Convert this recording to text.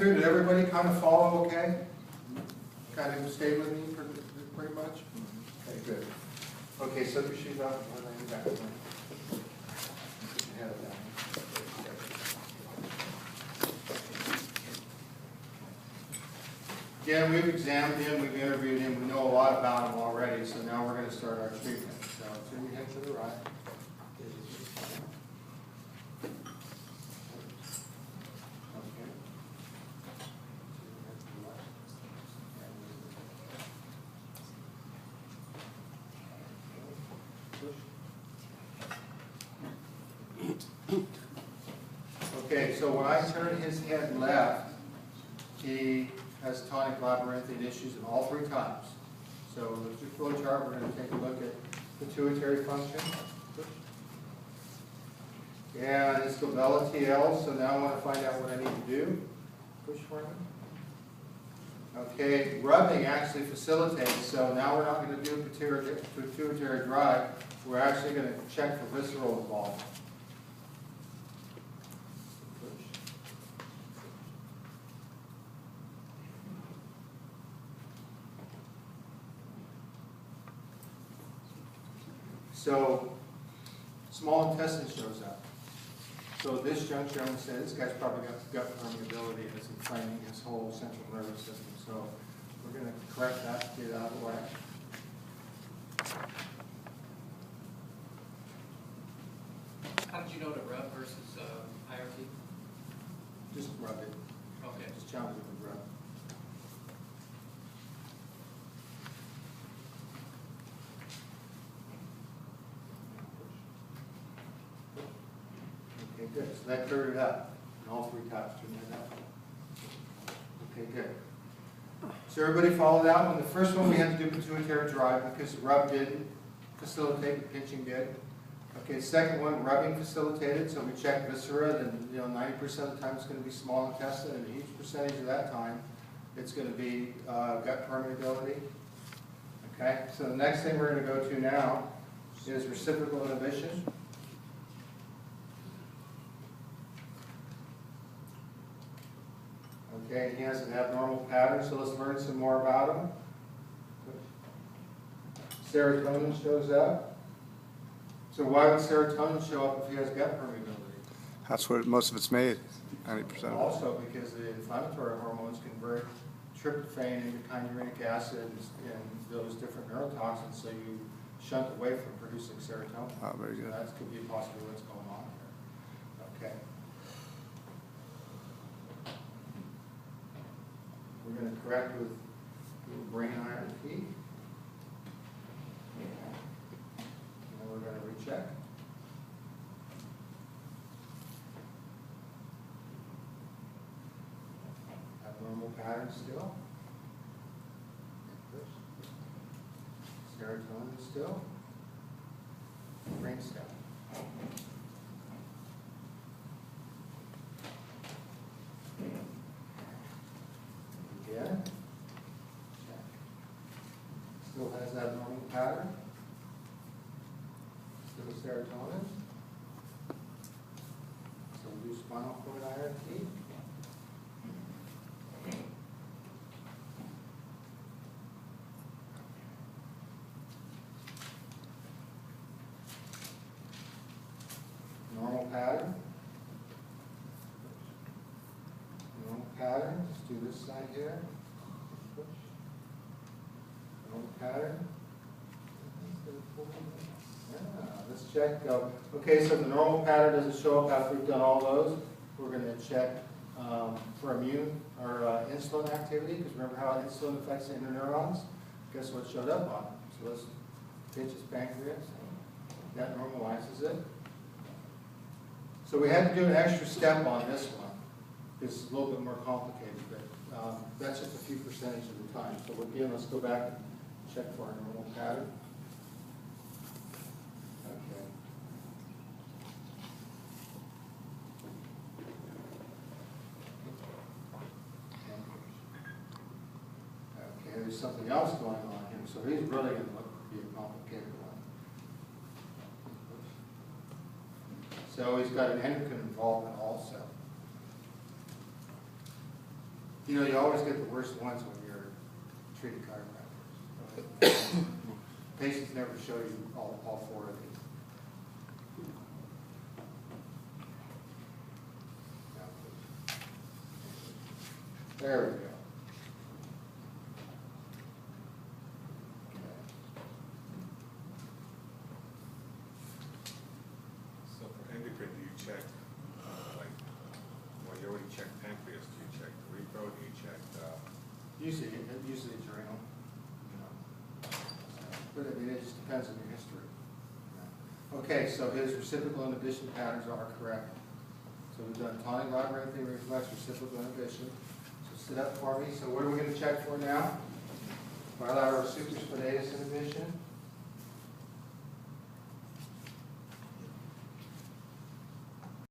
through, did everybody kind of follow okay? Kind of stay with me pretty much? Okay, good. Okay, so your shoes off, and lay back. Put your head down. Again, we've examined him, we've interviewed him, we know a lot about him already, so now we're going to start our treatment. So turn your head to the right. Okay, so when I turn his head left, he has tonic labyrinthine issues in all three times. So with your flow chart, we're going to take a look at pituitary function. And it's glabella TL, so now I want to find out what I need to do. Push for me. Okay, rubbing actually facilitates, so now we're not going to do pituitary drive. We're actually going to check for visceral involvement. So, small intestine shows up. So at this juncture, I'm going to say this guy's probably got gut permeability and it's inflaming his whole central nervous system. So we're going to correct that, get it out of the way. How did you know to rub versus IRT? Just rub it. Okay. Just challenge it with rub. Okay, good. So that cleared it up. And all three taps turned it up. Okay, good. So everybody follow that one. The first one we had to do pituitary drive because the rub didn't facilitate, the pinching did. Okay, second one, rubbing facilitated, so we checked viscera, and 90% of the time it's going to be small intestine, and each percentage of that time it's going to be gut permeability. Okay, so the next thing we're going to go to now is reciprocal inhibition. Okay, he has an abnormal pattern, so let's learn some more about him. Serotonin shows up. So why would serotonin show up if he has gut permeability? That's where most of it's made, 90%. Also because the inflammatory hormones convert tryptophan into chymeric acid and those different neurotoxins, so you shunt away from producing serotonin. Oh, very good. So that could be possibly what's going on here. Okay. We're going to correct with brain iron T. And we're going to recheck. Abnormal pattern still. Serotonin still. Brain stem. Again. Check. Still has that normal pattern. Still serotonin. So we do spinal cord IRT. Normal pattern. Normal pattern. Let's do this side here. Normal pattern. Let's check. Okay, so the normal pattern doesn't show up after we've done all those. We're going to check for immune or insulin activity, because remember how insulin affects the interneurons? Guess what showed up on it? So let's pinch his pancreas. That normalizes it. So we had to do an extra step on this one. It's a little bit more complicated, but that's just a few percentage of the time. So again, let's go back and check for our normal pattern. Okay. Okay, there's something else going on here. So he's really going to look to be a complicated one. So he's got an endocrine involvement also. You know, you always get the worst ones when you're treating chiropractors. Patients never show you all four of these. There we go. So for endocrine, do you check, like, well, you already checked pancreas, do you check the repro, do you check, Usually adrenal, you know. But I mean, it just depends on your history. Okay, so his reciprocal inhibition patterns are correct. So we've done tonic labyrinthine reflex, reciprocal inhibition. So sit up for me. So what are we going to check for now? Bilateral supraspinatus inhibition.